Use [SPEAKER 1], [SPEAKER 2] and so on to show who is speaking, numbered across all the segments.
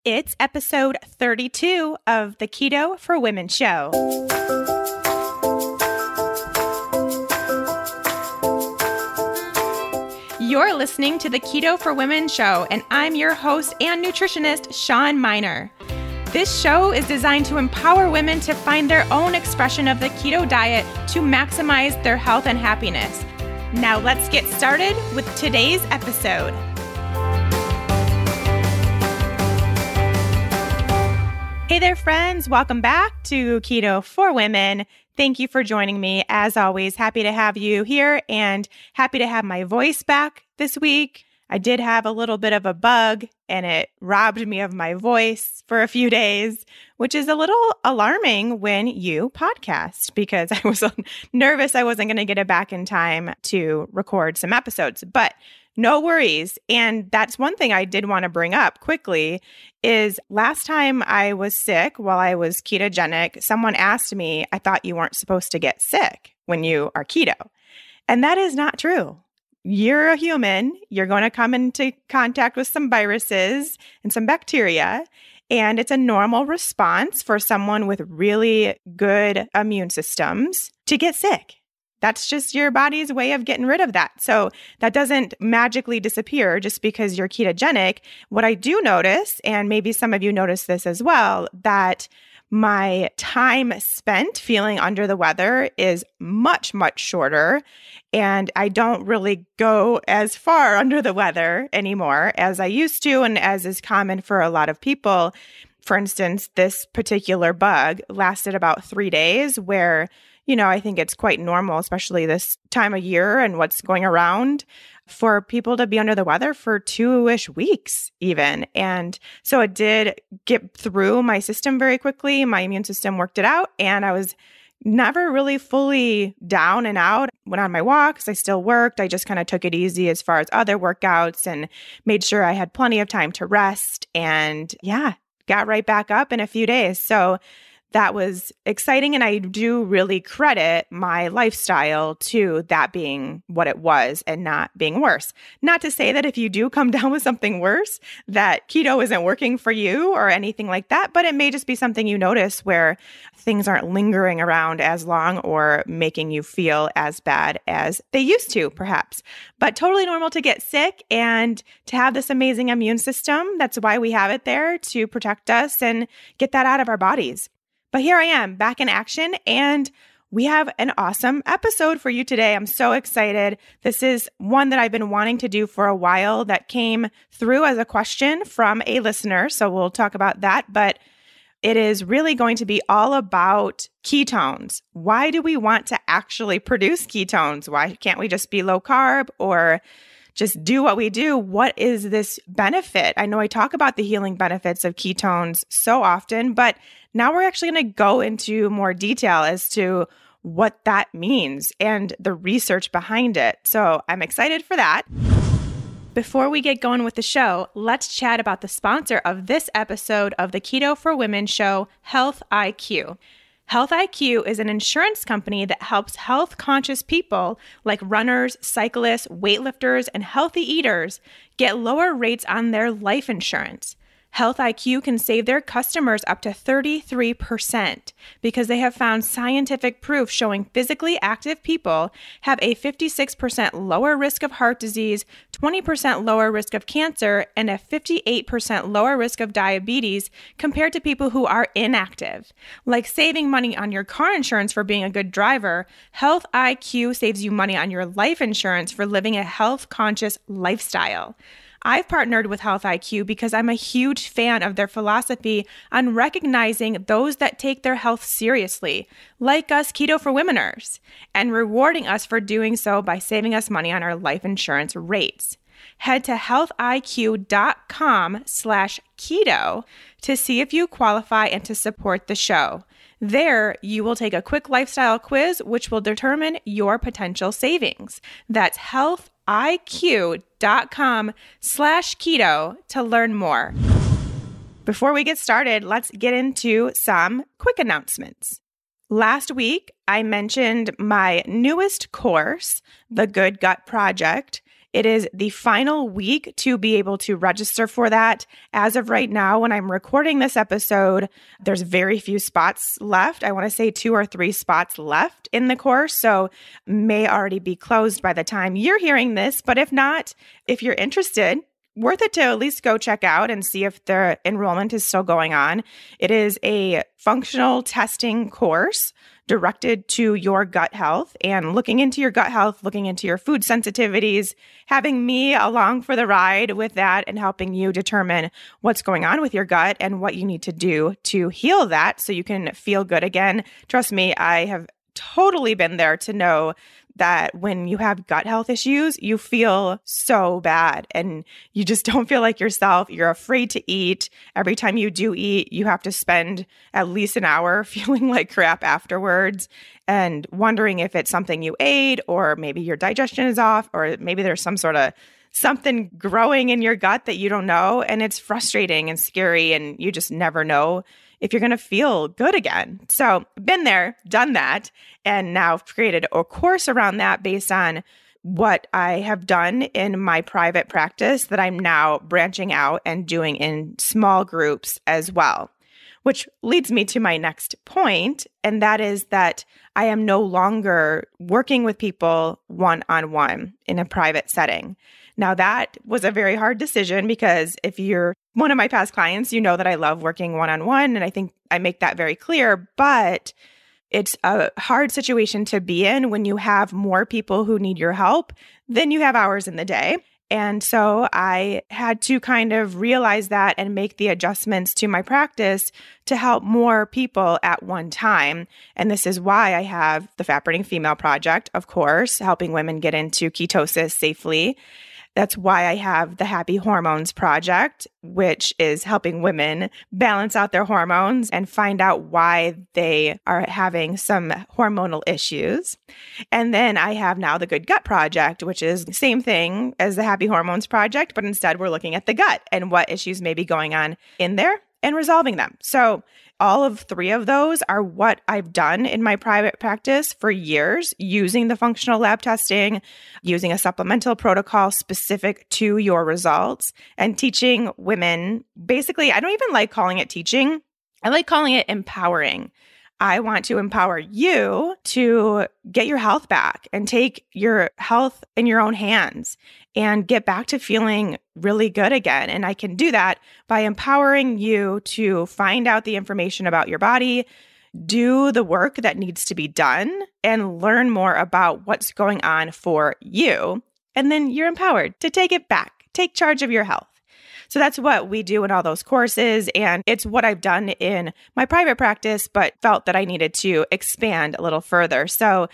[SPEAKER 1] It's episode 32 of the Keto for Women show. You're listening to the Keto for Women show, and I'm your host and nutritionist, Shawn Miner. This show is designed to empower women to find their own expression of the keto diet to maximize their health and happiness. Now let's get started with today's episode. Hey there, friends. Welcome back to Keto for Women. Thank you for joining me. As always, happy to have you here and happy to have my voice back this week. I did have a little bit of a bug and it robbed me of my voice for a few days, which is a little alarming when you podcast because I was nervous I wasn't going to get it back in time to record some episodes. But no worries. And that's one thing I did want to bring up quickly is last time I was sick while I was ketogenic, someone asked me, I thought you weren't supposed to get sick when you are keto. And that is not true. You're a human. You're going to come into contact with some viruses and some bacteria. And it's a normal response for someone with really good immune systems to get sick. That's just your body's way of getting rid of that. So that doesn't magically disappear just because you're ketogenic. What I do notice, and maybe some of you notice this as well, that my time spent feeling under the weather is much, much shorter. And I don't really go as far under the weather anymore as I used to, and as is common for a lot of people. For instance, this particular bug lasted about 3 days where I think it's quite normal, especially this time of year and what's going around, for people to be under the weather for 2-ish weeks even. And so it did get through my system very quickly. My immune system worked it out, and I was never really fully down and out. Went on my walks. I still worked. I just kind of took it easy as far as other workouts and made sure I had plenty of time to rest. And got right back up in a few days. So that was exciting, and I do really credit my lifestyle to that being what it was and not being worse. Not to say that if you do come down with something worse, that keto isn't working for you or anything like that, but it may just be something you notice where things aren't lingering around as long or making you feel as bad as they used to, perhaps. But totally normal to get sick and to have this amazing immune system. That's why we have it there, to protect us and get that out of our bodies. But here I am back in action, and we have an awesome episode for you today. I'm so excited. This is one that I've been wanting to do for a while that came through as a question from a listener. So we'll talk about that. But it is really going to be all about ketones. Why do we want to actually produce ketones? Why can't we just be low carb or just do what we do? What is this benefit? I know I talk about the healing benefits of ketones so often, but now we're actually going to go into more detail as to what that means and the research behind it. So I'm excited for that. Before we get going with the show, let's chat about the sponsor of this episode of the Keto for Women show, Health IQ. Health IQ is an insurance company that helps health-conscious people like runners, cyclists, weightlifters, and healthy eaters get lower rates on their life insurance. Health IQ can save their customers up to 33% because they have found scientific proof showing physically active people have a 56% lower risk of heart disease, 20% lower risk of cancer, and a 58% lower risk of diabetes compared to people who are inactive. Like saving money on your car insurance for being a good driver, Health IQ saves you money on your life insurance for living a health-conscious lifestyle. I've partnered with Health IQ because I'm a huge fan of their philosophy on recognizing those that take their health seriously, like us Keto for Womeners, and rewarding us for doing so by saving us money on our life insurance rates. Head to healthiq.com/keto to see if you qualify and to support the show. There, you will take a quick lifestyle quiz, which will determine your potential savings. That's healthiq.com/keto to learn more. Before we get started, let's get into some quick announcements. Last week, I mentioned my newest course, The Good Gut Project. It is the final week to be able to register for that. As of right now, when I'm recording this episode, there's very few spots left. I want to say 2 or 3 spots left in the course, so may already be closed by the time you're hearing this. But if not, if you're interested, worth it to at least go check out and see if the enrollment is still going on. It is a functional testing course directed to your gut health and looking into your gut health, looking into your food sensitivities, having me along for the ride with that and helping you determine what's going on with your gut and what you need to do to heal that so you can feel good again. Trust me, I have totally been there to know that when you have gut health issues, you feel so bad and you just don't feel like yourself. You're afraid to eat. Every time you do eat, you have to spend at least an hour feeling like crap afterwards and wondering if it's something you ate or maybe your digestion is off or maybe there's some sort of something growing in your gut that you don't know. And it's frustrating and scary and you just never know if you're going to feel good again. So been there, done that, and now created a course around that based on what I have done in my private practice that I'm now branching out and doing in small groups as well. Which leads me to my next point, and that is that I am no longer working with people one-on-one in a private setting. Now, that was a very hard decision because if you're one of my past clients, you know that I love working one-on-one, and I think I make that very clear, but it's a hard situation to be in when you have more people who need your help than you have hours in the day. And so I had to kind of realize that and make the adjustments to my practice to help more people at one time. And this is why I have the Fat Burning Female Project, of course, helping women get into ketosis safely. That's why I have the Happy Hormones Project, which is helping women balance out their hormones and find out why they are having some hormonal issues. And then I have now the Good Gut Project, which is the same thing as the Happy Hormones Project, but instead we're looking at the gut and what issues may be going on in there and resolving them. So all of 3 of those are what I've done in my private practice for years, using the functional lab testing, using a supplemental protocol specific to your results, and teaching women. Basically, I don't even like calling it teaching. I like calling it empowering. I want to empower you to get your health back and take your health in your own hands and get back to feeling really good again. And I can do that by empowering you to find out the information about your body, do the work that needs to be done, and learn more about what's going on for you. And then you're empowered to take it back, take charge of your health. So that's what we do in all those courses. And it's what I've done in my private practice, but felt that I needed to expand a little further. So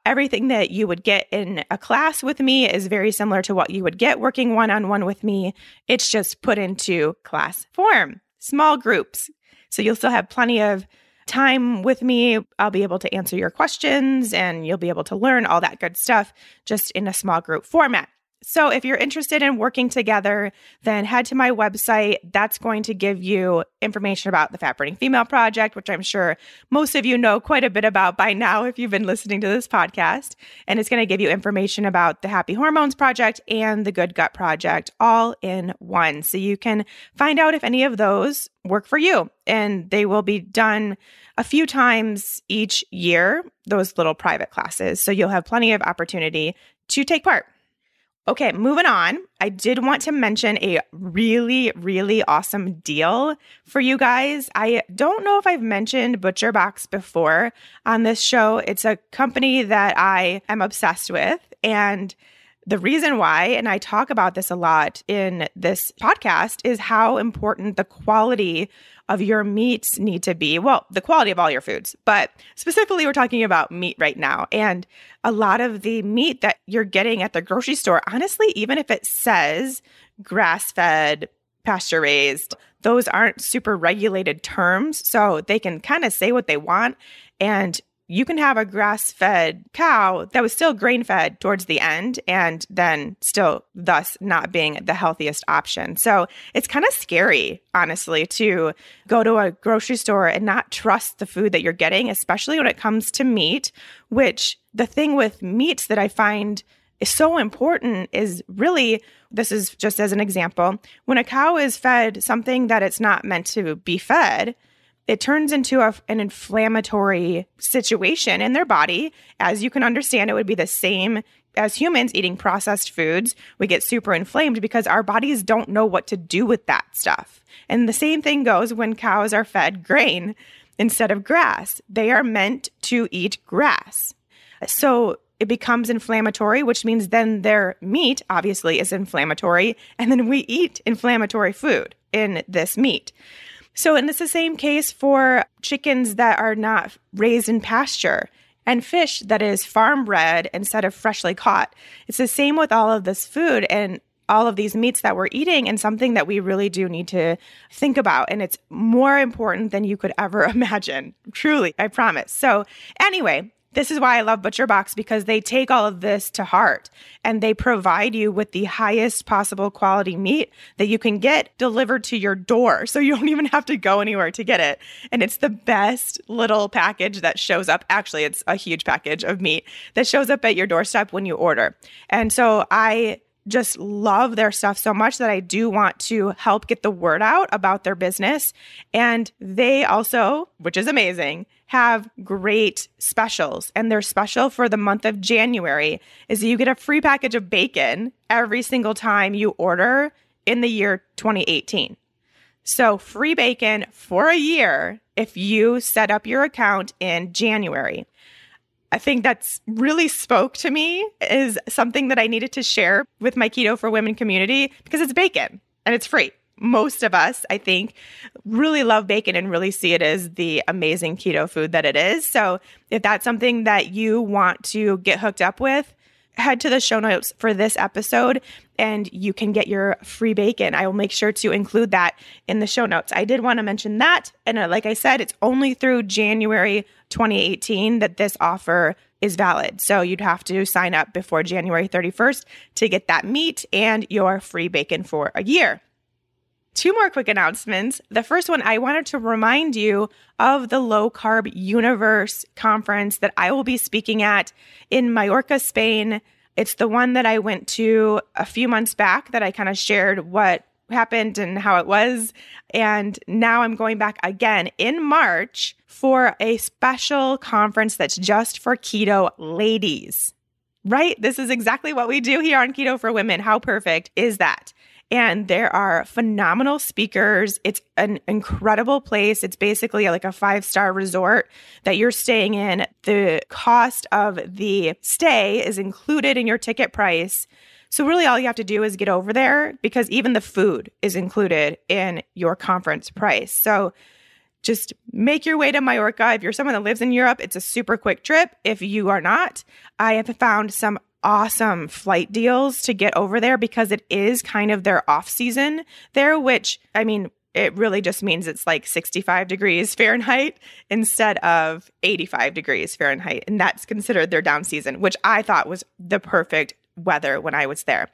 [SPEAKER 1] everything that you would get in a class with me is very similar to what you would get working one-on-one with me. It's just put into class form, small groups. So you'll still have plenty of time with me. I'll be able to answer your questions and you'll be able to learn all that good stuff just in a small group format. So if you're interested in working together, then head to my website. That's going to give you information about the Fat Burning Female Project, which I'm sure most of you know quite a bit about by now if you've been listening to this podcast. And it's going to give you information about the Happy Hormones Project and the Good Gut Project all in one. So you can find out if any of those work for you. And they will be done a few times each year, those little private classes. So you'll have plenty of opportunity to take part. Okay, moving on. I did want to mention a really, really awesome deal for you guys. I don't know if I've mentioned ButcherBox before on this show. It's a company that I am obsessed with. And the reason why, and I talk about this a lot in this podcast, is how important the quality of your meats need to be. Well, the quality of all your foods, but specifically we're talking about meat right now. And a lot of the meat that you're getting at the grocery store, honestly, even if it says grass-fed, pasture-raised, those aren't super regulated terms. So they can kind of say what they want. And you can have a grass-fed cow that was still grain-fed towards the end and then still thus not being the healthiest option. So it's kind of scary, honestly, to go to a grocery store and not trust the food that you're getting, especially when it comes to meat, which the thing with meats that I find is so important is really, this is just as an example, when a cow is fed something that it's not meant to be fed, it turns into an inflammatory situation in their body. As you can understand, it would be the same as humans eating processed foods. We get super inflamed because our bodies don't know what to do with that stuff. And the same thing goes when cows are fed grain instead of grass. They are meant to eat grass. So it becomes inflammatory, which means then their meat obviously is inflammatory. And then we eat inflammatory food in this meat. So, and it's the same case for chickens that are not raised in pasture and fish that is farm bred instead of freshly caught. It's the same with all of this food and all of these meats that we're eating, and something that we really do need to think about. And it's more important than you could ever imagine. Truly, I promise. So anyway, this is why I love ButcherBox, because they take all of this to heart and they provide you with the highest possible quality meat that you can get delivered to your door. So you don't even have to go anywhere to get it. And it's the best little package that shows up. Actually, it's a huge package of meat that shows up at your doorstep when you order. And so I just love their stuff so much that I do want to help get the word out about their business. And they also, which is amazing, have great specials. And their special for the month of January is you get a free package of bacon every single time you order in the year 2018. So free bacon for a year if you set up your account in January. I think that's really spoke to me, is something that I needed to share with my Keto for Women community, because it's bacon and it's free. Most of us, I think, really love bacon and really see it as the amazing keto food that it is. So if that's something that you want to get hooked up with, head to the show notes for this episode and you can get your free bacon. I will make sure to include that in the show notes. I did want to mention that. And like I said, it's only through January 2018 that this offer is valid. So you'd have to sign up before January 31st to get that meat and your free bacon for a year. Two more quick announcements. The first one, I wanted to remind you of the Low Carb Universe conference that I will be speaking at in Mallorca, Spain. It's the one that I went to a few months back that I kind of shared what happened and how it was. And now I'm going back again in March for a special conference that's just for keto ladies. Right? This is exactly what we do here on Keto for Women. How perfect is that? And there are phenomenal speakers. It's an incredible place. It's basically like a 5-star resort that you're staying in. The cost of the stay is included in your ticket price. So really all you have to do is get over there, because even the food is included in your conference price. So just make your way to Mallorca. If you're someone that lives in Europe, it's a super quick trip. If you are not, I have found some awesome flight deals to get over there, because it is kind of their off season there, which, I mean, it really just means it's like 65 degrees Fahrenheit instead of 85 degrees Fahrenheit. And that's considered their down season, which I thought was the perfect weather when I was there.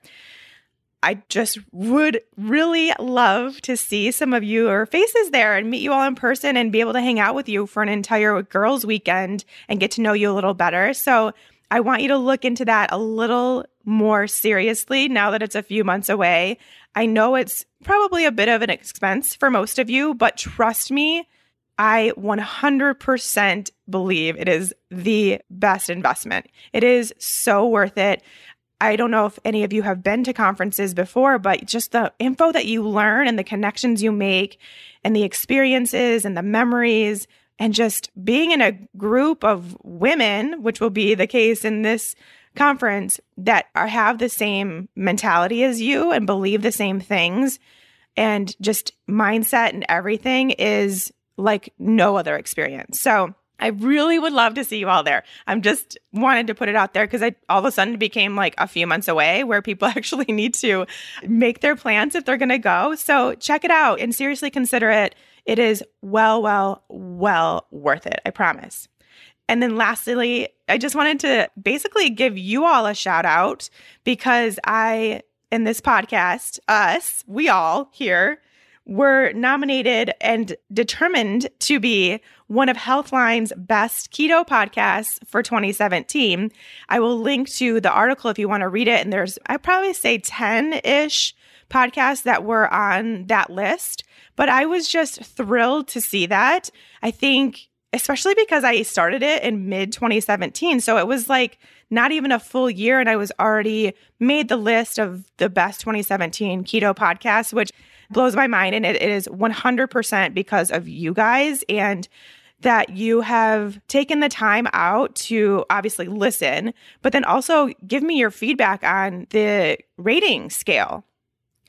[SPEAKER 1] I just would really love to see some of your faces there and meet you all in person and be able to hang out with you for an entire girls' weekend and get to know you a little better. So I want you to look into that a little more seriously now that it's a few months away. I know it's probably a bit of an expense for most of you, but trust me, I 100% believe it is the best investment. It is so worth it. I don't know if any of you have been to conferences before, but just the info that you learn and the connections you make and the experiences and the memories and just being in a group of women, which will be the case in this conference, that have the same mentality as you and believe the same things, and just mindset and everything is like no other experience. So I really would love to see you all there. I'm just wanted to put it out there because all of a sudden it became like a few months away where people actually need to make their plans if they're going to go. So check it out and seriously consider it. It is well worth it. I promise. And then lastly, I just wanted to basically give you all a shout out because in this podcast, we all here, were nominated and determined to be one of Healthline's best keto podcasts for 2017. I will link to the article if you want to read it. And there's, I'd probably say 10-ish podcasts that were on that list. But I was just thrilled to see that. I think, especially because I started it in mid 2017. So it was like not even a full year. And I was already made the list of the best 2017 keto podcasts, which blows my mind. And it is 100% because of you guys, and that you have taken the time out to obviously listen, but then also give me your feedback on the rating scale.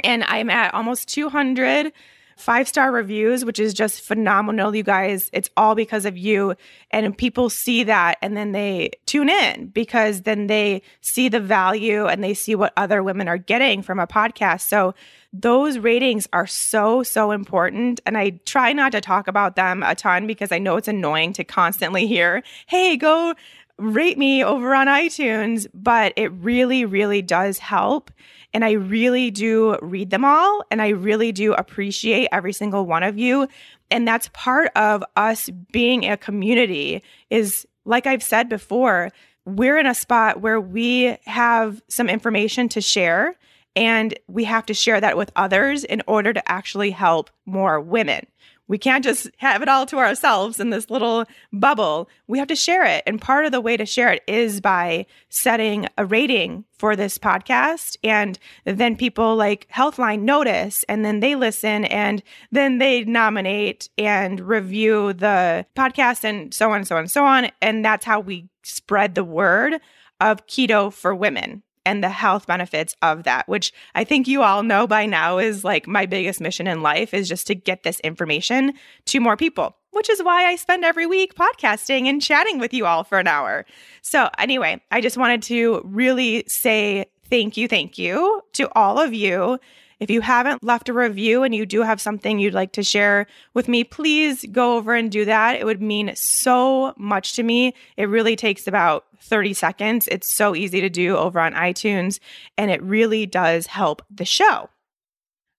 [SPEAKER 1] And I'm at almost 200 5-star reviews, which is just phenomenal, you guys. It's all because of you. And people see that and then they tune in, because then they see the value and they see what other women are getting from a podcast. So those ratings are so, so important. And I try not to talk about them a ton because I know it's annoying to constantly hear, hey, go rate me over on iTunes. But it really, really does help. And I really do read them all. And I really do appreciate every single one of you. And that's part of us being a community is, like I've said before, we're in a spot where we have some information to share, and we have to share that with others in order to actually help more women. We can't just have it all to ourselves in this little bubble. We have to share it. And part of the way to share it is by setting a rating for this podcast. And then people like Healthline notice, and then they listen, and then they nominate and review the podcast, and so on and so on and so on. And that's how we spread the word of keto for women and the health benefits of that, which I think you all know by now is like my biggest mission in life, is just to get this information to more people, which is why I spend every week podcasting and chatting with you all for an hour. So anyway, I just wanted to really say thank you to all of you. If you haven't left a review and you do have something you'd like to share with me, please go over and do that. It would mean so much to me. It really takes about 30 seconds. It's so easy to do over on iTunes, and it really does help the show.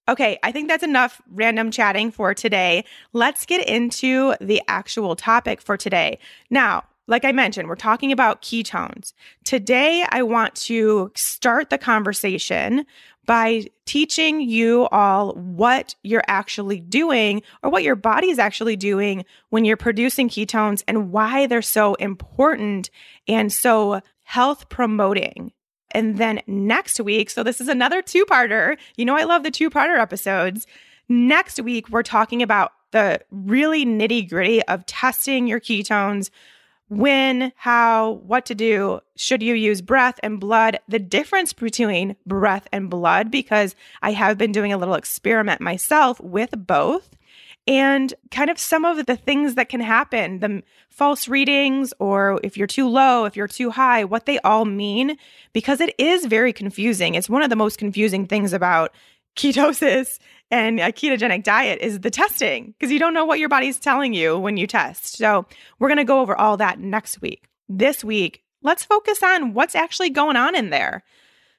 [SPEAKER 1] Okay, I think that's enough random chatting for today. Let's get into the actual topic for today. Now, like I mentioned, we're talking about ketones. Today, I want to start the conversation by teaching you all what you're actually doing, or what your body is actually doing when you're producing ketones, and why they're so important and so health promoting. And then next week, so this is another two-parter. You know I love the two-parter episodes. Next week, we're talking about the really nitty-gritty of testing your ketones. When, how, what to do, should you use breath and blood, the difference between breath and blood, because I have been doing a little experiment myself with both, and kind of some of the things that can happen, the false readings, or if you're too low, if you're too high, what they all mean, because it is very confusing. It's one of the most confusing things about ketosis and a ketogenic diet is the testing, because you don't know what your body's telling you when you test. So we're going to go over all that next week. This week, let's focus on what's actually going on in there.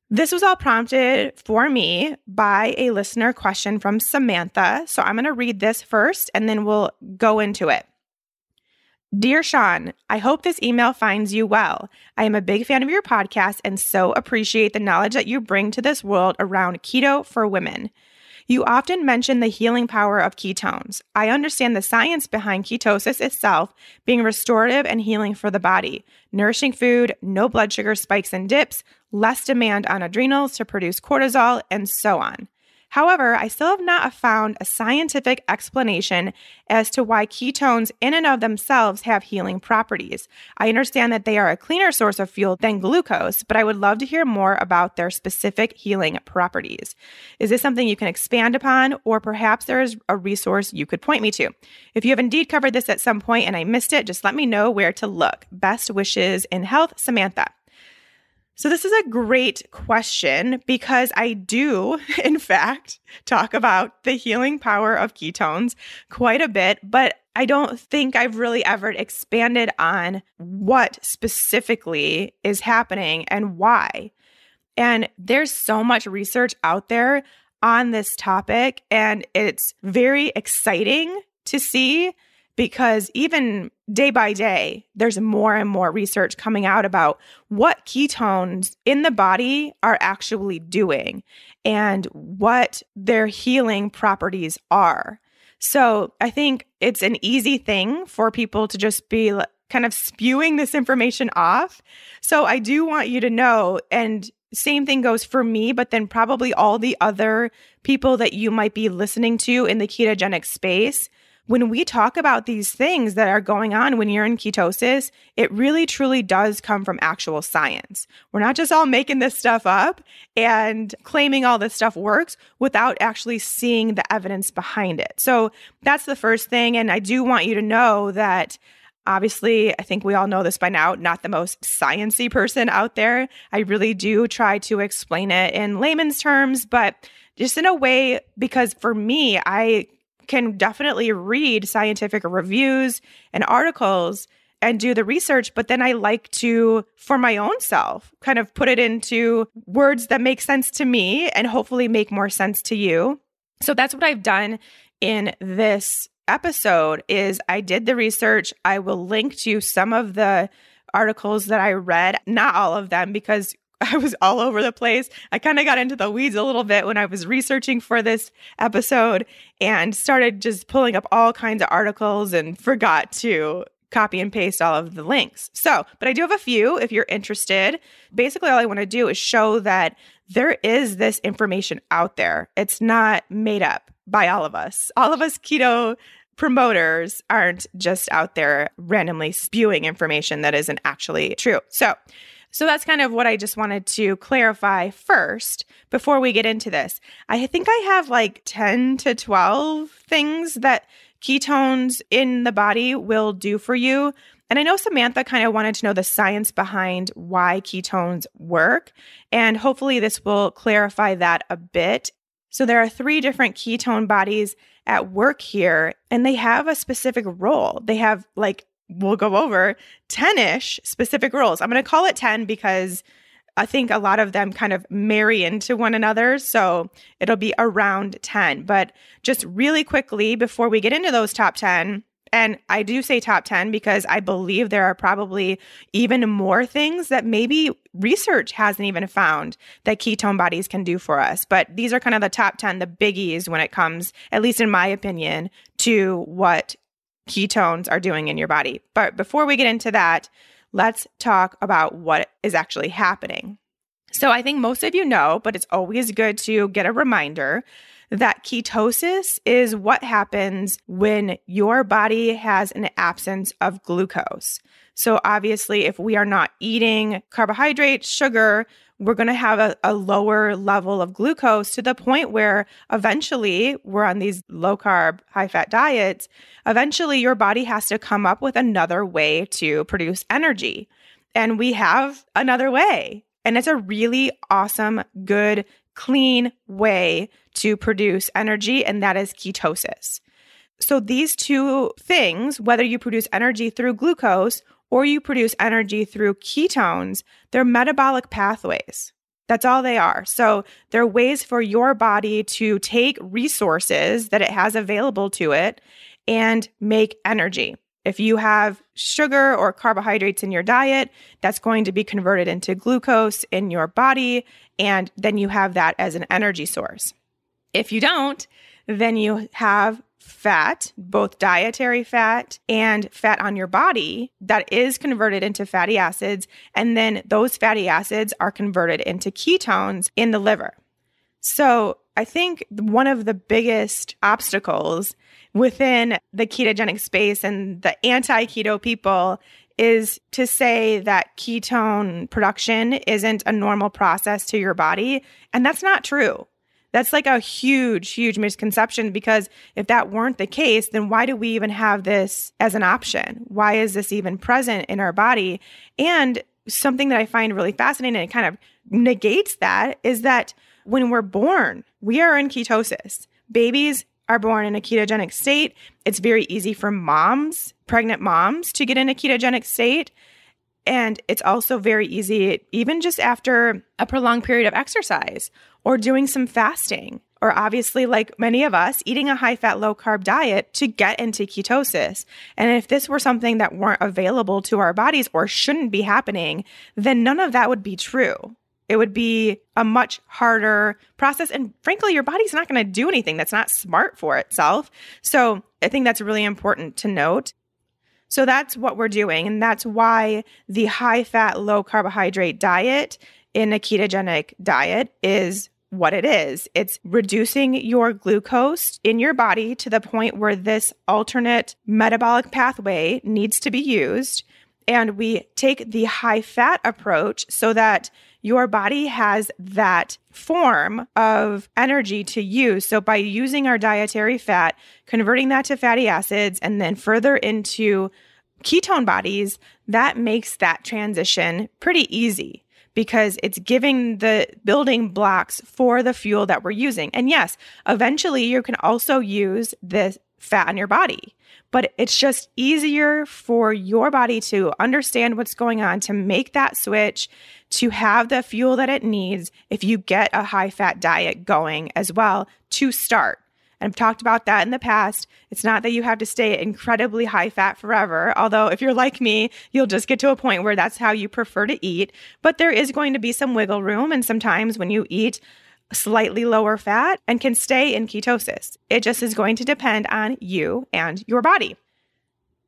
[SPEAKER 1] This was all prompted for me by a listener question from Samantha. So I'm going to read this first, and then we'll go into it. Dear Sean, I hope this email finds you well. I am a big fan of your podcast and so appreciate the knowledge that you bring to this world around keto for women. You often mention the healing power of ketones. I understand the science behind ketosis itself being restorative and healing for the body. Nourishing food, no blood sugar spikes and dips, less demand on adrenals to produce cortisol, and so on. However, I still have not found a scientific explanation as to why ketones in and of themselves have healing properties. I understand that they are a cleaner source of fuel than glucose, but I would love to hear more about their specific healing properties. Is this something you can expand upon, or perhaps there is a resource you could point me to? If you have indeed covered this at some point and I missed it, just let me know where to look. Best wishes in health, Samantha. So this is a great question, because I do, in fact, talk about the healing power of ketones quite a bit, but I don't think I've really ever expanded on what specifically is happening and why. And there's so much research out there on this topic, and it's very exciting to see because even day by day, there's more and more research coming out about what ketones in the body are actually doing and what their healing properties are. So I think it's an easy thing for people to just be kind of spewing this information off. So I do want you to know, and same thing goes for me, but then probably all the other people that you might be listening to in the ketogenic space. When we talk about these things that are going on when you're in ketosis, it really truly does come from actual science. We're not just all making this stuff up and claiming all this stuff works without actually seeing the evidence behind it. So that's the first thing. And I do want you to know that obviously, I think we all know this by now, not the most sciencey person out there. I really do try to explain it in layman's terms, but just in a way, because for me, I can definitely read scientific reviews and articles and do the research, but then I like to, for my own self, kind of put it into words that make sense to me and hopefully make more sense to you. So that's what I've done in this episode is I did the research. I will link to some of the articles that I read, not all of them because I was all over the place. I kind of got into the weeds a little bit when I was researching for this episode and started just pulling up all kinds of articles and forgot to copy and paste all of the links. So, but I do have a few if you're interested. Basically, all I want to do is show that there is this information out there. It's not made up by all of us. All of us keto promoters aren't just out there randomly spewing information that isn't actually true. So that's kind of what I just wanted to clarify first before we get into this. I think I have like 10 to 12 things that ketones in the body will do for you. And I know Samantha kind of wanted to know the science behind why ketones work. And hopefully this will clarify that a bit. So there are 3 different ketone bodies at work here, and they have a specific role. They have we'll go over 10-ish specific roles. I'm going to call it 10 because I think a lot of them kind of marry into one another. So it'll be around 10. But just really quickly before we get into those top 10, and I do say top 10 because I believe there are probably even more things that maybe research hasn't even found that ketone bodies can do for us. But these are kind of the top 10, the biggies when it comes, at least in my opinion, to what ketones are doing in your body. But before we get into that, let's talk about what is actually happening. So I think most of you know, but it's always good to get a reminder that ketosis is what happens when your body has an absence of glucose. So obviously, if we are not eating carbohydrates, sugar, we're going to have a lower level of glucose to the point where eventually we're on these low carb, high fat diets. Eventually, your body has to come up with another way to produce energy. And we have another way. And it's a really awesome, good, clean way to produce energy, and that is ketosis. So these 2 things, whether you produce energy through glucose or you produce energy through ketones, they're metabolic pathways. That's all they are. So they're ways for your body to take resources that it has available to it and make energy. If you have sugar or carbohydrates in your diet, that's going to be converted into glucose in your body, and then you have that as an energy source. If you don't, then you have fat, both dietary fat and fat on your body that is converted into fatty acids, and then those fatty acids are converted into ketones in the liver. So I think one of the biggest obstacles within the ketogenic space and the anti-keto people is to say that ketone production isn't a normal process to your body. And that's not true. That's like a huge, huge misconception, because if that weren't the case, then why do we even have this as an option? Why is this even present in our body? And something that I find really fascinating and kind of negates that is that when we're born, we are in ketosis. Babies are born in a ketogenic state. It's very easy for moms, pregnant moms, to get in a ketogenic state. And it's also very easy, even just after a prolonged period of exercise or doing some fasting. or obviously, like many of us, eating a high-fat, low-carb diet to get into ketosis. And if this were something that weren't available to our bodies or shouldn't be happening, then none of that would be true. It would be a much harder process. And frankly, your body's not going to do anything that's not smart for itself. So I think that's really important to note. So that's what we're doing. And that's why the high-fat, low-carbohydrate diet in a ketogenic diet is what it is. It's reducing your glucose in your body to the point where this alternate metabolic pathway needs to be used. And we take the high-fat approach so that your body has that form of energy to use. So by using our dietary fat, converting that to fatty acids, and then further into ketone bodies, that makes that transition pretty easy because it's giving the building blocks for the fuel that we're using. And yes, eventually you can also use the fat in your body, but it's just easier for your body to understand what's going on, to make that switch, to have the fuel that it needs if you get a high-fat diet going as well to start. And I've talked about that in the past. It's not that you have to stay incredibly high fat forever, although if you're like me, you'll just get to a point where that's how you prefer to eat. But there is going to be some wiggle room, and sometimes when you eat slightly lower fat and can stay in ketosis. It just is going to depend on you and your body.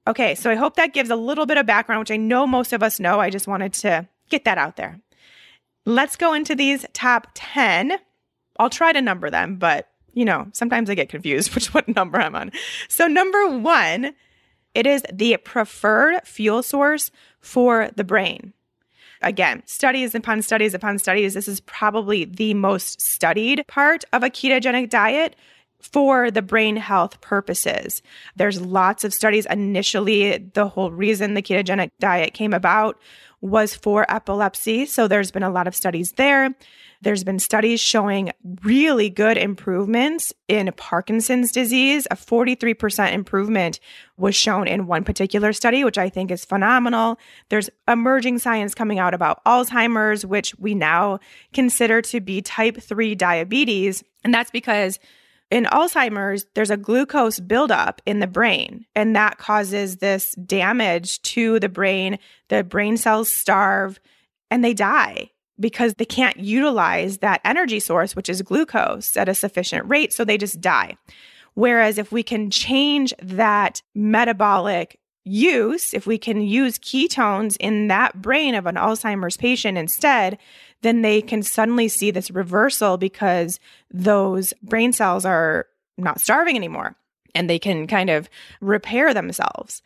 [SPEAKER 1] Okay, so I hope that gives a little bit of background, which I know most of us know. I just wanted to get that out there. Let's go into these top 10. I'll try to number them, but sometimes I get confused what number I'm on. So number 1, it is the preferred fuel source for the brain. Again, studies upon studies upon studies. This is probably the most studied part of a ketogenic diet for the brain health purposes. There's lots of studies. Initially, the whole reason the ketogenic diet came about was for epilepsy. So there's been a lot of studies there. There's been studies showing really good improvements in Parkinson's disease. A 43% improvement was shown in one particular study, which I think is phenomenal. There's emerging science coming out about Alzheimer's, which we now consider to be type 3 diabetes. And that's because in Alzheimer's, there's a glucose buildup in the brain, and that causes this damage to the brain. The brain cells starve and they die because they can't utilize that energy source, which is glucose, at a sufficient rate, so they just die. Whereas if we can change that metabolic use, if we can use ketones in that brain of an Alzheimer's patient instead, then they can suddenly see this reversal because those brain cells are not starving anymore and they can kind of repair themselves.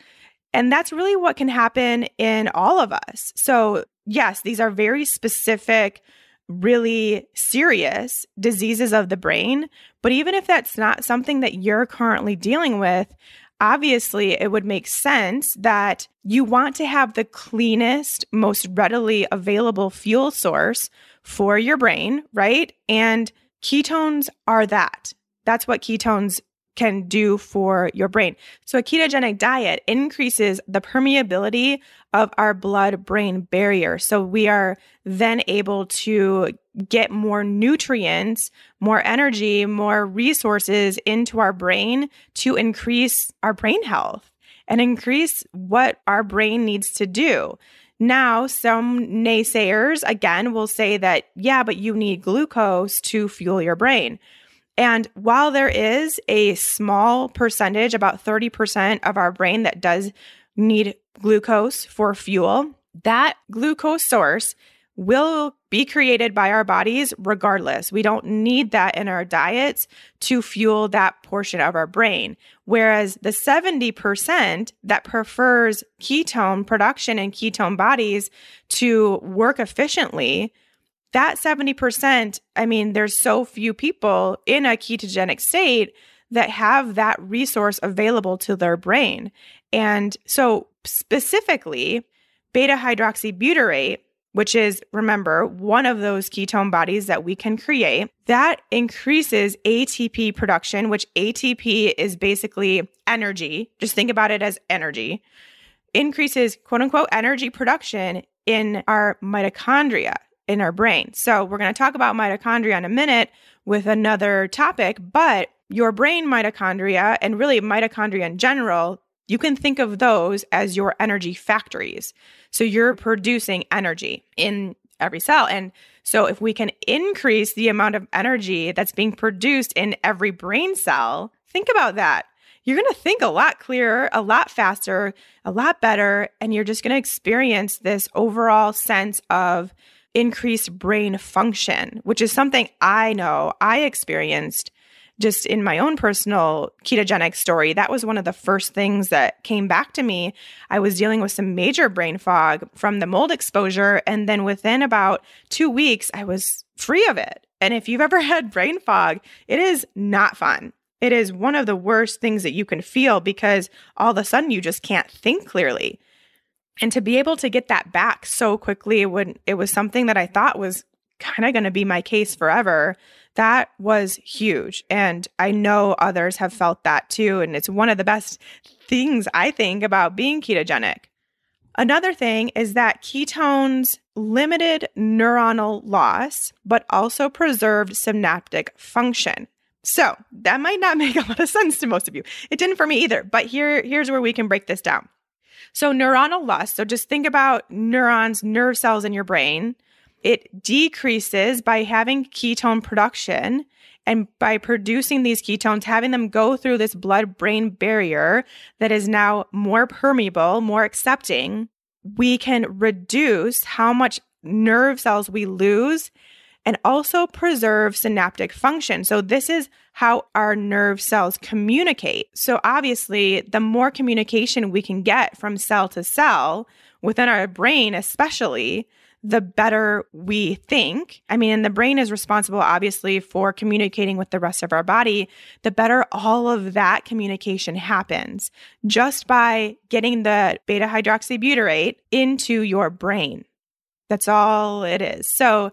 [SPEAKER 1] And that's really what can happen in all of us. So yes, these are very specific, really serious diseases of the brain. But even if that's not something that you're currently dealing with, obviously it would make sense that you want to have the cleanest, most readily available fuel source for your brain, right? And ketones are that. That's what ketones can do for your brain. So a ketogenic diet increases the permeability of our blood-brain barrier. So we are then able to get more nutrients, more energy, more resources into our brain to increase our brain health and increase what our brain needs to do. Now, some naysayers, again, will say that, yeah, but you need glucose to fuel your brain. And while there is a small percentage, about 30% of our brain that does need glucose for fuel, that glucose source will be created by our bodies regardless. We don't need that in our diets to fuel that portion of our brain. Whereas the 70% that prefers ketone production and ketone bodies to work efficiently, that 70%, there's so few people in a ketogenic state that have that resource available to their brain. And so specifically, beta-hydroxybutyrate, which is, remember, one of those ketone bodies that we can create, that increases ATP production, which ATP is basically energy. Just think about it as energy. Increases, quote unquote, energy production in our mitochondria. in our brain. So we're going to talk about mitochondria in a minute with another topic, but your brain mitochondria and really mitochondria in general, you can think of those as your energy factories. So you're producing energy in every cell. And so if we can increase the amount of energy that's being produced in every brain cell, think about that. You're going to think a lot clearer, a lot faster, a lot better, and you're just going to experience this overall sense of increased brain function, which is something I know I experienced just in my own personal ketogenic story. That was one of the first things that came back to me. I was dealing with some major brain fog from the mold exposure, and then within about 2 weeks, I was free of it. And if you've ever had brain fog, it is not fun. It is one of the worst things that you can feel because all of a sudden you just can't think clearly. And to be able to get that back so quickly when it was something that I thought was kind of going to be my case forever, that was huge. And I know others have felt that too. And it's one of the best things I think about being ketogenic. Another thing is that ketones limited neuronal loss, but also preserved synaptic function. So that might not make a lot of sense to most of you. It didn't for me either, but here's where we can break this down. So neuronal loss, so just think about neurons, nerve cells in your brain. It decreases by having ketone production, and by producing these ketones, having them go through this blood-brain barrier that is now more permeable, more accepting, we can reduce how much nerve cells we lose and also preserve synaptic function. So this is how our nerve cells communicate. So obviously, the more communication we can get from cell to cell within our brain, especially, the better we think. I mean, and the brain is responsible, obviously, for communicating with the rest of our body. The better all of that communication happens just by getting the beta-hydroxybutyrate into your brain. That's all it is. So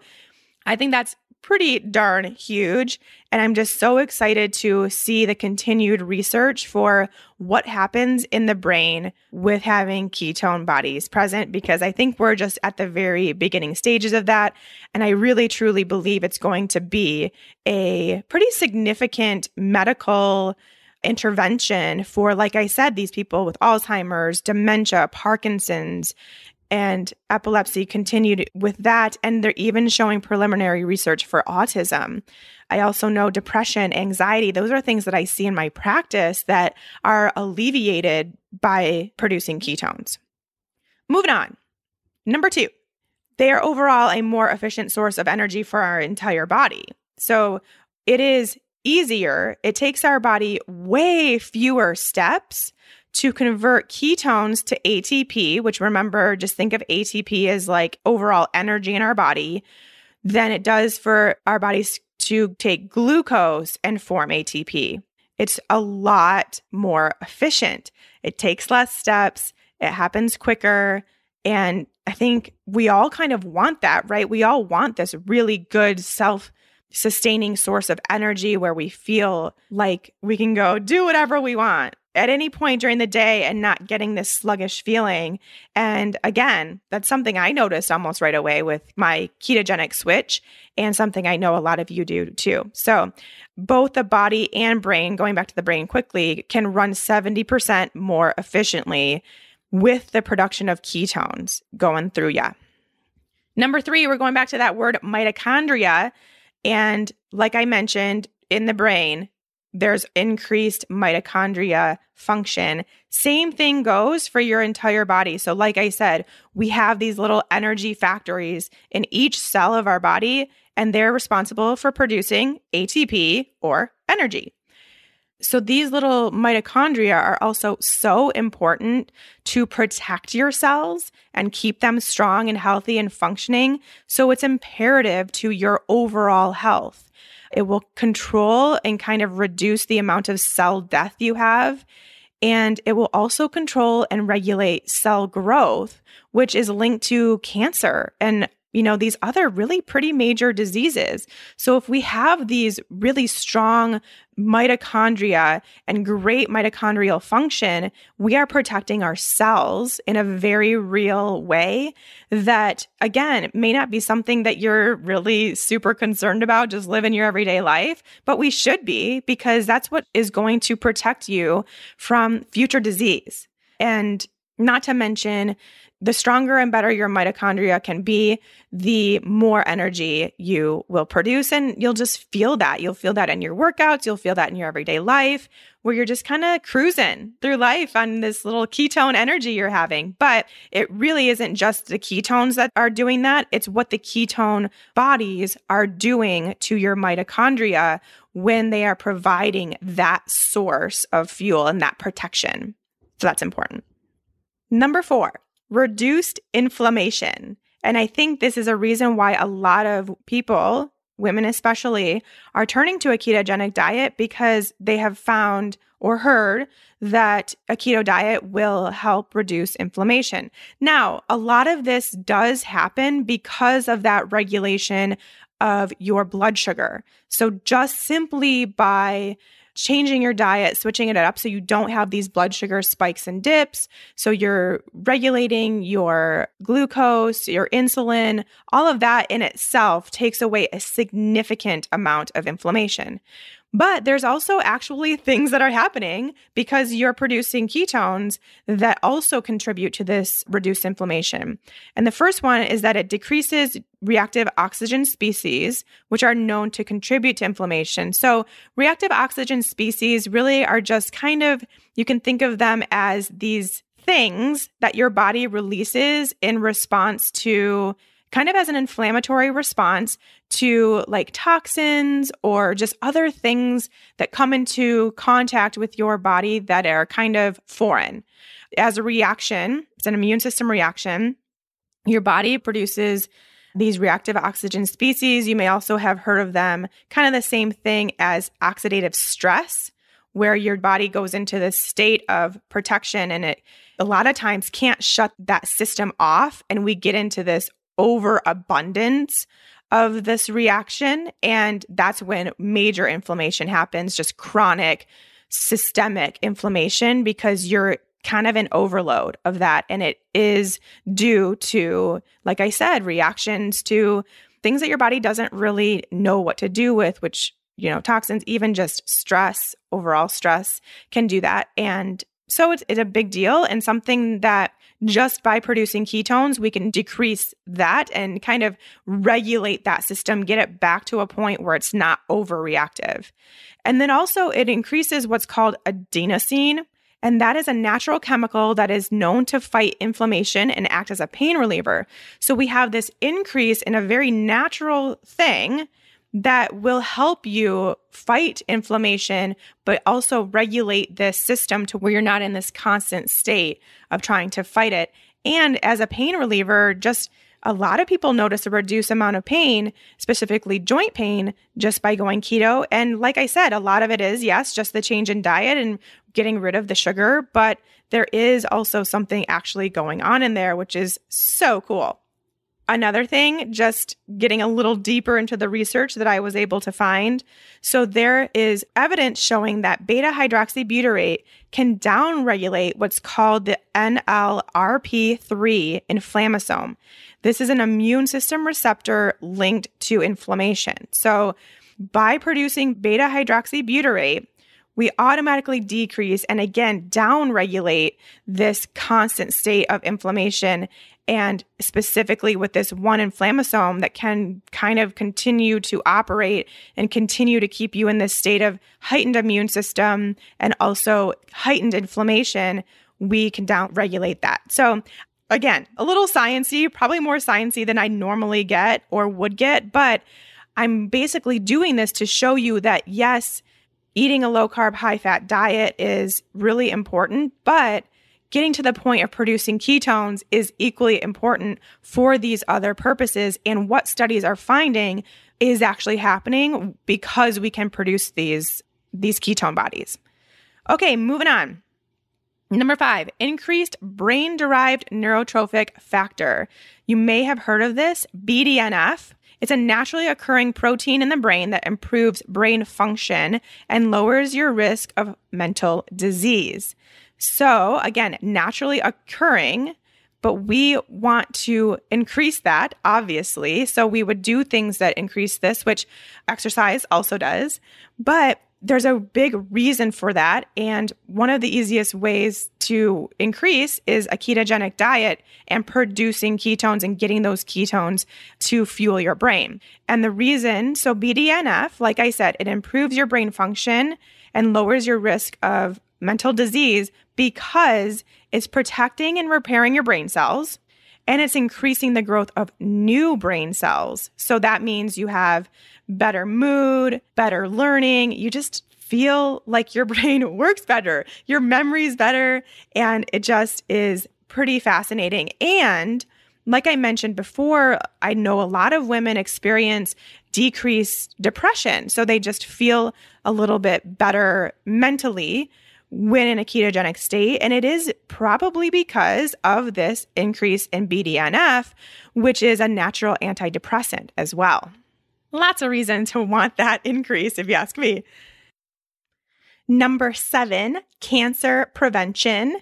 [SPEAKER 1] I think that's pretty darn huge. And I'm just so excited to see the continued research for what happens in the brain with having ketone bodies present, because I think we're just at the very beginning stages of that. And I really, truly believe it's going to be a pretty significant medical intervention for, like I said, these people with Alzheimer's, dementia, Parkinson's, and epilepsy continued with that. And they're even showing preliminary research for autism. I also know depression, anxiety, those are things that I see in my practice that are alleviated by producing ketones. Moving on. Number 2, they are overall a more efficient source of energy for our entire body. So it is easier. It takes our body way fewer steps to convert ketones to ATP, which, remember, just think of ATP as like overall energy in our body, than it does for our bodies to take glucose and form ATP. It's a lot more efficient. It takes less steps. It happens quicker. And I think we all kind of want that, right? We all want this really good self-sustaining source of energy where we feel like we can go do whatever we want at any point during the day and not getting this sluggish feeling. And again, that's something I noticed almost right away with my ketogenic switch, and something I know a lot of you do too. So both the body and brain, going back to the brain quickly, can run 70% more efficiently with the production of ketones going through you. Number 3, we're going back to that word mitochondria. And like I mentioned, in the brain, there's increased mitochondria function. Same thing goes for your entire body. So like I said, we have these little energy factories in each cell of our body, and they're responsible for producing ATP or energy. So these little mitochondria are also so important to protect your cells and keep them strong and healthy and functioning. So it's imperative to your overall health. It will control and kind of reduce the amount of cell death you have. And it will also control and regulate cell growth, which is linked to cancer and these other really pretty major diseases. So if we have these really strong mitochondria and great mitochondrial function, we are protecting our cells in a very real way that, again, may not be something that you're really super concerned about, just live in your everyday life, but we should be, because that's what is going to protect you from future disease. And not to mention, the stronger and better your mitochondria can be, the more energy you will produce. And you'll just feel that. You'll feel that in your workouts. You'll feel that in your everyday life, where you're just kind of cruising through life on this little ketone energy you're having. But it really isn't just the ketones that are doing that. It's what the ketone bodies are doing to your mitochondria when they are providing that source of fuel and that protection. So that's important. Number 4, reduced inflammation. And I think this is a reason why a lot of people, women especially, are turning to a ketogenic diet, because they have found or heard that a keto diet will help reduce inflammation. Now, a lot of this does happen because of that regulation of your blood sugar. So just simply by changing your diet, switching it up so you don't have these blood sugar spikes and dips. So you're regulating your glucose, your insulin, all of that in itself takes away a significant amount of inflammation. But there's also actually things that are happening because you're producing ketones that also contribute to this reduced inflammation. And the first one is that it decreases reactive oxygen species, which are known to contribute to inflammation. So reactive oxygen species really are just kind of, you can think of them as these things that your body releases in response to, kind of as an inflammatory response to like toxins or just other things that come into contact with your body that are kind of foreign. As a reaction, it's an immune system reaction, your body produces these reactive oxygen species. You may also have heard of them, kind of the same thing as oxidative stress, where your body goes into this state of protection and it a lot of times can't shut that system off. And we get into this overabundance of this reaction. And that's when major inflammation happens, just chronic systemic inflammation, because you're kind of an overload of that. And it is due to, like I said, reactions to things that your body doesn't really know what to do with, which, toxins, even just stress, overall stress can do that. And so it's a big deal, and something that just by producing ketones, we can decrease that and kind of regulate that system, get it back to a point where it's not overreactive. And then also it increases what's called adenosine. And that is a natural chemical that is known to fight inflammation and act as a pain reliever. So we have this increase in a very natural thing that will help you fight inflammation, but also regulate this system to where you're not in this constant state of trying to fight it. And as a pain reliever, just a lot of people notice a reduced amount of pain, specifically joint pain, just by going keto. And like I said, a lot of it is, yes, just the change in diet and getting rid of the sugar, but there is also something actually going on in there, which is so cool. Another thing, just getting a little deeper into the research that I was able to find. So there is evidence showing that beta-hydroxybutyrate can downregulate what's called the NLRP3 inflammasome. This is an immune system receptor linked to inflammation. So by producing beta-hydroxybutyrate, we automatically decrease and again downregulate this constant state of inflammation, and specifically with this one inflammasome that can kind of continue to operate and continue to keep you in this state of heightened immune system and also heightened inflammation, we can downregulate that. So again, a little sciencey, probably more sciencey than I normally get or would get, but I'm basically doing this to show you that yes, eating a low-carb, high-fat diet is really important, but getting to the point of producing ketones is equally important for these other purposes. And what studies are finding is actually happening because we can produce these ketone bodies. Okay, moving on. Number 5, increased brain-derived neurotrophic factor. You may have heard of this, BDNF. It's a naturally occurring protein in the brain that improves brain function and lowers your risk of mental disease. So again, naturally occurring, but we want to increase that, obviously. So we would do things that increase this, which exercise also does. But there's a big reason for that. And one of the easiest ways to increase is a ketogenic diet and producing ketones and getting those ketones to fuel your brain. And the reason, so BDNF, like I said, it improves your brain function and lowers your risk of mental disease because it's protecting and repairing your brain cells, and it's increasing the growth of new brain cells. So that means you have better mood, better learning. You just feel like your brain works better, your memory's better, and it just is pretty fascinating. And like I mentioned before, I know a lot of women experience decreased depression. So they just feel a little bit better mentally when in a ketogenic state. And it is probably because of this increase in BDNF, which is a natural antidepressant as well. Lots of reason to want that increase, if you ask me. Number 7, cancer prevention.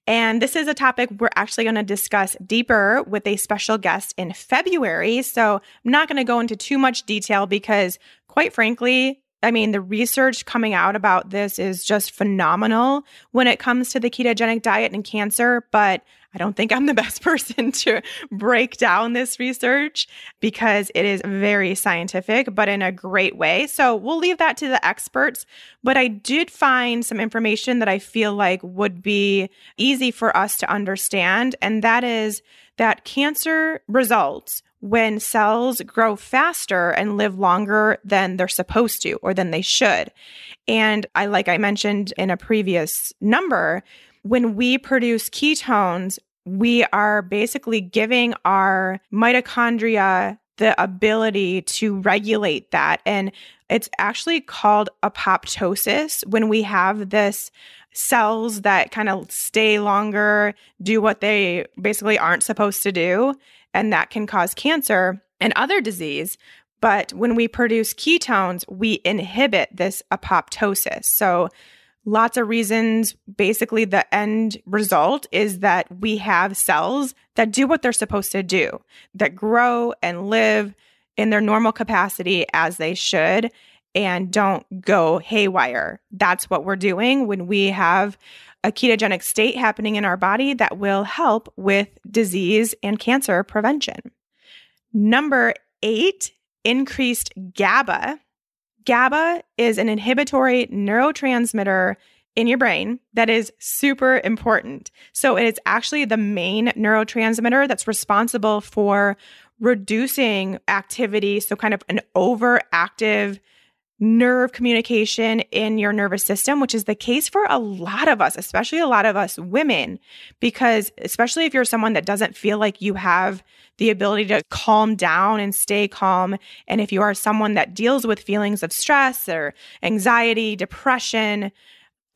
[SPEAKER 1] And this is a topic we're actually going to discuss deeper with a special guest in February. So I'm not going to go into too much detail because, quite frankly, the research coming out about this is just phenomenal when it comes to the ketogenic diet and cancer, but I don't think I'm the best person to break down this research because it is very scientific, but in a great way. So we'll leave that to the experts, but I did find some information that I feel like would be easy for us to understand, and that is that cancer results when cells grow faster and live longer than they're supposed to or than they should. And like I mentioned in a previous number, when we produce ketones, we are basically giving our mitochondria the ability to regulate that. And it's actually called apoptosis when we have this cells that kind of stay longer, do what they basically aren't supposed to do. And that can cause cancer and other disease. But when we produce ketones, we inhibit this apoptosis. So lots of reasons. Basically, the end result is that we have cells that do what they're supposed to do, that grow and live in their normal capacity as they should and don't go haywire. That's what we're doing when we have a ketogenic state happening in our body that will help with disease and cancer prevention. Number 8, increased GABA. GABA is an inhibitory neurotransmitter in your brain that is super important. So it is actually the main neurotransmitter that's responsible for reducing activity, so kind of an overactive nerve communication in your nervous system, which is the case for a lot of us, especially a lot of us women, because especially if you're someone that doesn't feel like you have the ability to calm down and stay calm, and if you are someone that deals with feelings of stress or anxiety, depression,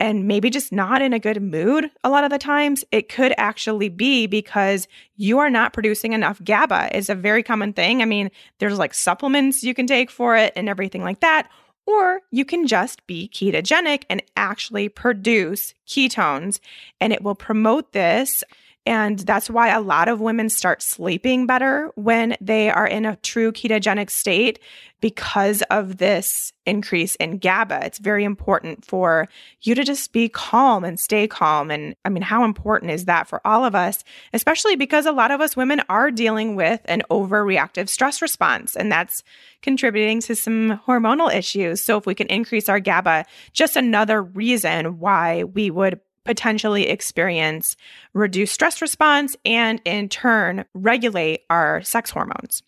[SPEAKER 1] and maybe just not in a good mood a lot of the times, it could actually be because you are not producing enough GABA. It's a very common thing. There's like supplements you can take for it and everything like that. Or you can just be ketogenic and actually produce ketones, and it will promote this. And that's why a lot of women start sleeping better when they are in a true ketogenic state because of this increase in GABA. It's very important for you to just be calm and stay calm. And how important is that for all of us, especially because a lot of us women are dealing with an overreactive stress response, and that's contributing to some hormonal issues. So if we can increase our GABA, just another reason why we would potentially experience reduced stress response and in turn regulate our sex hormones.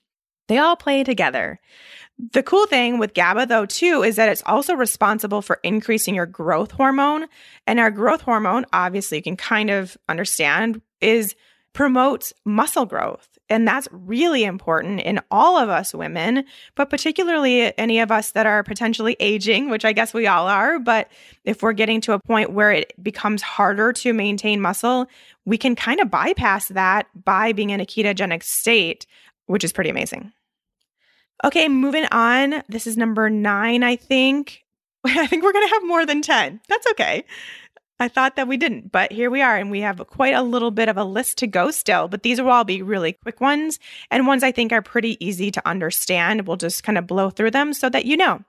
[SPEAKER 1] They all play together. The cool thing with GABA though too is that it's also responsible for increasing your growth hormone. And our growth hormone, obviously you can kind of understand, promotes muscle growth. And that's really important in all of us women, but particularly any of us that are potentially aging, which I guess we all are. But if we're getting to a point where it becomes harder to maintain muscle, we can kind of bypass that by being in a ketogenic state, which is pretty amazing. Okay, moving on. This is number 9, I think. I think we're going to have more than 10. That's okay. I thought that we didn't, but here we are, and we have quite a little bit of a list to go still, but these will all be really quick ones and ones I think are pretty easy to understand. We'll just kind of blow through them so that you know.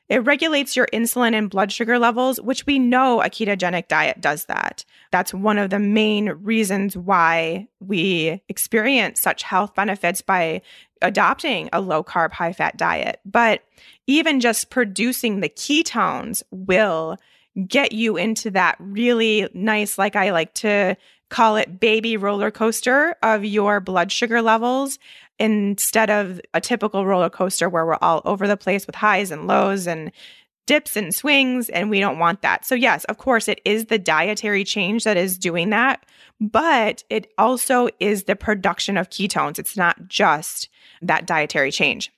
[SPEAKER 1] It regulates your insulin and blood sugar levels, which we know a ketogenic diet does that. That's one of the main reasons why we experience such health benefits by adopting a low-carb, high-fat diet. But even just producing the ketones will get you into that really nice, like I like to call it, baby roller coaster of your blood sugar levels instead of a typical roller coaster where we're all over the place with highs and lows and dips and swings, and we don't want that. So yes, of course, it is the dietary change that is doing that, but it also is the production of ketones. It's not just that dietary change.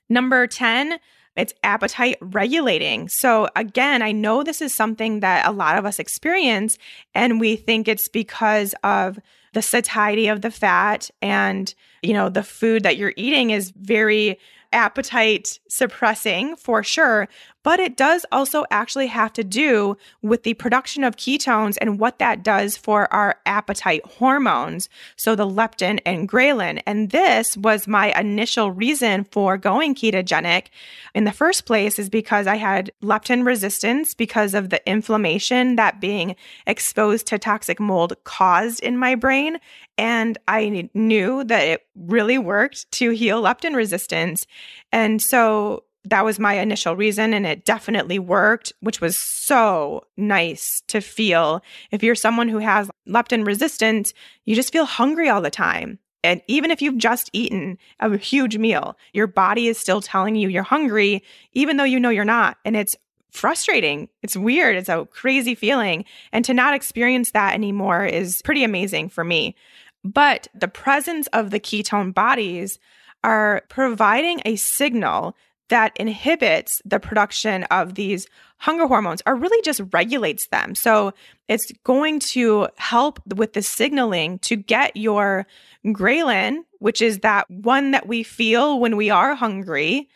[SPEAKER 1] Number 10, it's appetite regulating. So again, I know this is something that a lot of us experience, and we think it's because of the satiety of the fat and, the food that you're eating is very appetite suppressing for sure, but it does also actually have to do with the production of ketones and what that does for our appetite hormones. So the leptin and ghrelin. And this was my initial reason for going ketogenic in the first place, is because I had leptin resistance because of the inflammation that being exposed to toxic mold caused in my brain. And I knew that it really worked to heal leptin resistance. And so that was my initial reason, and it definitely worked, which was so nice to feel. If you're someone who has leptin resistance, you just feel hungry all the time. And even if you've just eaten a huge meal, your body is still telling you you're hungry, even though you know you're not. And it's frustrating. It's weird. It's a crazy feeling. And to not experience that anymore is pretty amazing for me. But the presence of the ketone bodies are providing a signal that inhibits the production of these hunger hormones, or really just regulates them. So it's going to help with the signaling to get your ghrelin, which is that one that we feel when we are hungry,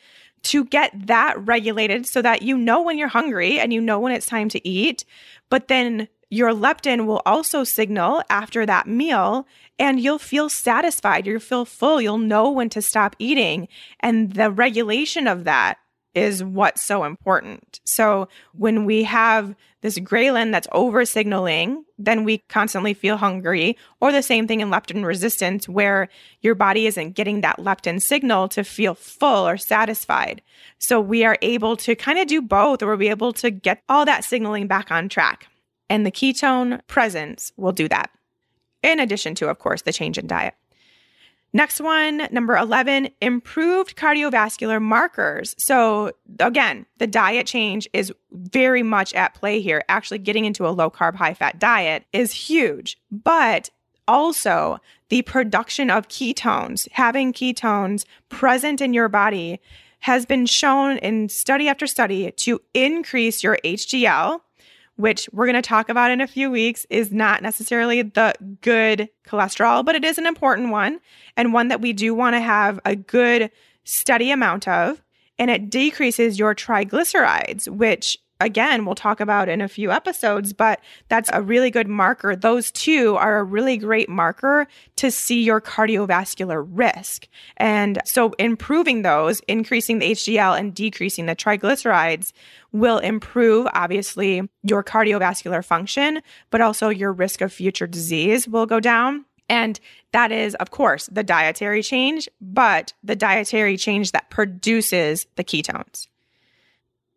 [SPEAKER 1] to get that regulated so that you know when you're hungry and you know when it's time to eat. But then your leptin will also signal after that meal, and you'll feel satisfied. You'll feel full. You'll know when to stop eating. And the regulation of that is what's so important. So when we have this ghrelin that's over signaling, then we constantly feel hungry, or the same thing in leptin resistance, where your body isn't getting that leptin signal to feel full or satisfied. So we are able to kind of do both, or we'll be able to get all that signaling back on track. And the ketone presence will do that, in addition to, of course, the change in diet. Next one, number 11, improved cardiovascular markers. So again, the diet change is very much at play here. Actually getting into a low-carb, high-fat diet is huge, but also the production of ketones, having ketones present in your body, has been shown in study after study to increase your HDL, which we're going to talk about in a few weeks, is not necessarily the good cholesterol, but it is an important one, and one that we do want to have a good steady amount of. And it decreases your triglycerides, which again, we'll talk about in a few episodes, but that's a really good marker. Those two are a really great marker to see your cardiovascular risk. And so improving those, increasing the HDL and decreasing the triglycerides, will improve, obviously, your cardiovascular function, but also your risk of future disease will go down. And that is, of course, the dietary change, but the dietary change that produces the ketones.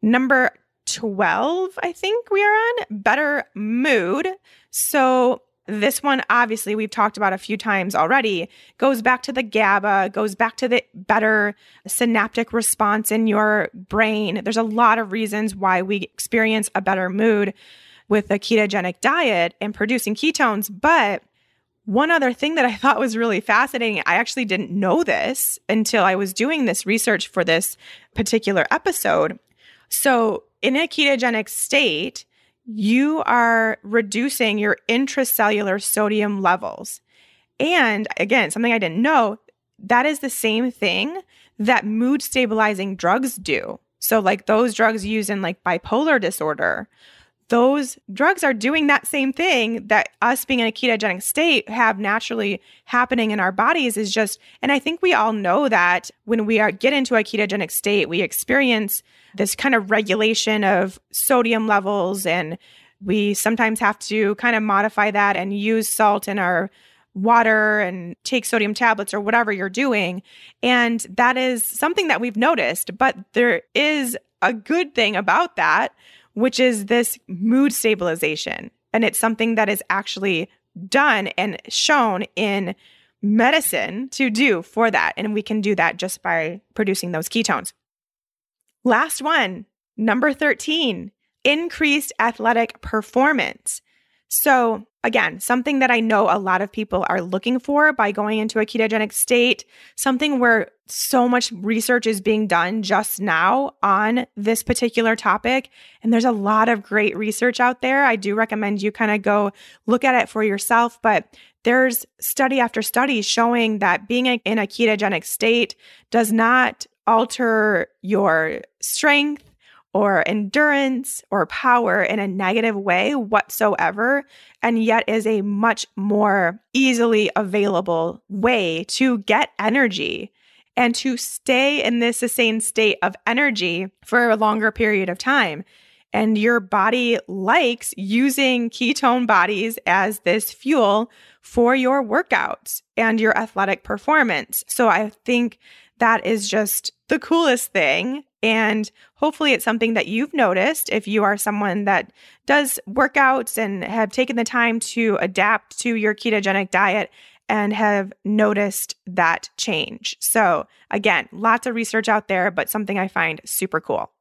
[SPEAKER 1] Number 12, I think we are on, better mood. So this one, obviously, we've talked about a few times already, goes back to the GABA, goes back to the better synaptic response in your brain. There's a lot of reasons why we experience a better mood with a ketogenic diet and producing ketones, but one other thing that I thought was really fascinating, I actually didn't know this until I was doing this research for this particular episode. So in a ketogenic state, you are reducing your intracellular sodium levels. And again, something I didn't know, that is the same thing that mood stabilizing drugs do. So like those drugs used in like bipolar disorder, those drugs are doing that same thing that us being in a ketogenic state have naturally happening in our bodies is just, and I think we all know that when we get into a ketogenic state, we experience this kind of regulation of sodium levels, and we sometimes have to kind of modify that and use salt in our water and take sodium tablets or whatever you're doing. And that is something that we've noticed, but there is a good thing about that, which is this mood stabilization. And it's something that is actually done and shown in medicine to do for that. And we can do that just by producing those ketones. Last one, number 13, increased athletic performance. So again, something that I know a lot of people are looking for by going into a ketogenic state, something where so much research is being done just now on this particular topic. And there's a lot of great research out there. I do recommend you kind of go look at it for yourself, but there's study after study showing that being in a ketogenic state does not alter your strength or endurance or power in a negative way whatsoever, and yet is a much more easily available way to get energy and to stay in this sustained state of energy for a longer period of time. And your body likes using ketone bodies as this fuel for your workouts and your athletic performance. So I think that is just the coolest thing. And hopefully it's something that you've noticed if you are someone that does workouts and have taken the time to adapt to your ketogenic diet and have noticed that change. So again, lots of research out there, but something I find super cool.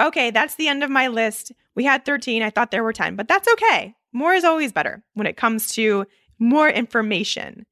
[SPEAKER 1] Okay, that's the end of my list. We had 13. I thought there were 10, but that's okay. More is always better when it comes to more information.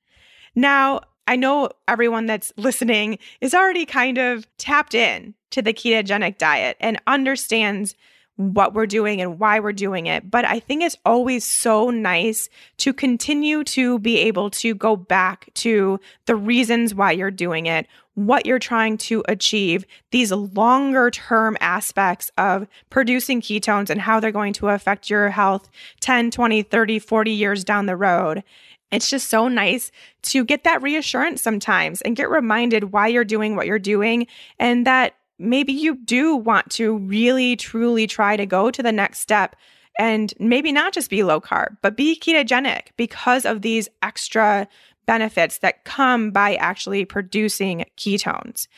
[SPEAKER 1] Now, I know everyone that's listening is already kind of tapped in to the ketogenic diet and understands what we're doing and why we're doing it. But I think it's always so nice to continue to be able to go back to the reasons why you're doing it, what you're trying to achieve, these longer term aspects of producing ketones and how they're going to affect your health 10, 20, 30, 40 years down the road. It's just so nice to get that reassurance sometimes and get reminded why you're doing what you're doing, and that maybe you do want to really, truly try to go to the next step and maybe not just be low carb, but be ketogenic because of these extra benefits that come by actually producing ketones.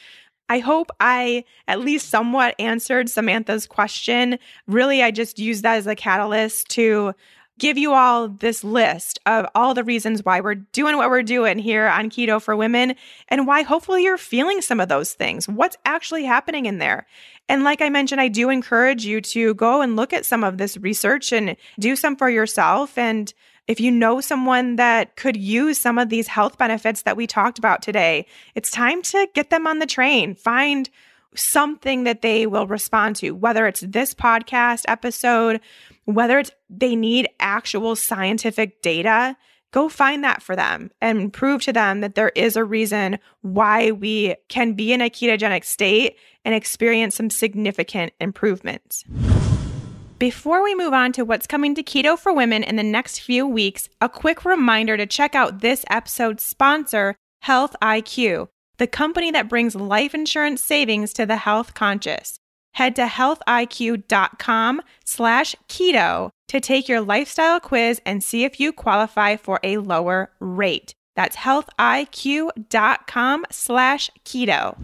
[SPEAKER 1] I hope I at least somewhat answered Samantha's question. Really, I just used that as a catalyst to give you all this list of all the reasons why we're doing what we're doing here on Keto for Women, and why hopefully you're feeling some of those things. What's actually happening in there? And like I mentioned, I do encourage you to go and look at some of this research and do some for yourself. And if you know someone that could use some of these health benefits that we talked about today, it's time to get them on the train. Find something that they will respond to, whether it's this podcast episode, whether it's they need actual scientific data. Go find that for them and prove to them that there is a reason why we can be in a ketogenic state and experience some significant improvements. Before we move on to what's coming to Keto for Women in the next few weeks, a quick reminder to check out this episode's sponsor, Health IQ, the company that brings life insurance savings to the health conscious. Head to healthiq.com/keto to take your lifestyle quiz and see if you qualify for a lower rate. That's healthiq.com/keto.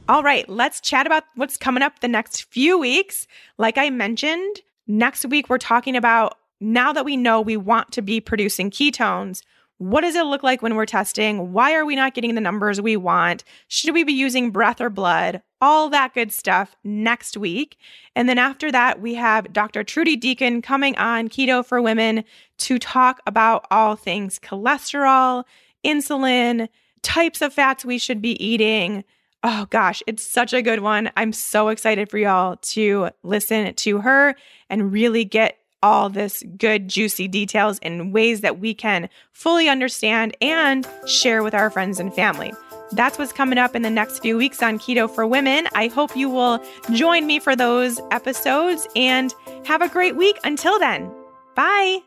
[SPEAKER 1] All right, let's chat about what's coming up the next few weeks. Like I mentioned, next week we're talking about, now that we know we want to be producing ketones, what does it look like when we're testing? Why are we not getting the numbers we want? Should we be using breath or blood? all that good stuff next week. And then after that, we have Dr. Trudy Deacon coming on Keto for Women to talk about all things cholesterol, insulin, types of fats we should be eating. Oh gosh, it's such a good one. I'm so excited for y'all to listen to her and really get all this good, juicy details and ways that we can fully understand and share with our friends and family. That's what's coming up in the next few weeks on Keto for Women. I hope you will join me for those episodes and have a great week. Until then, bye.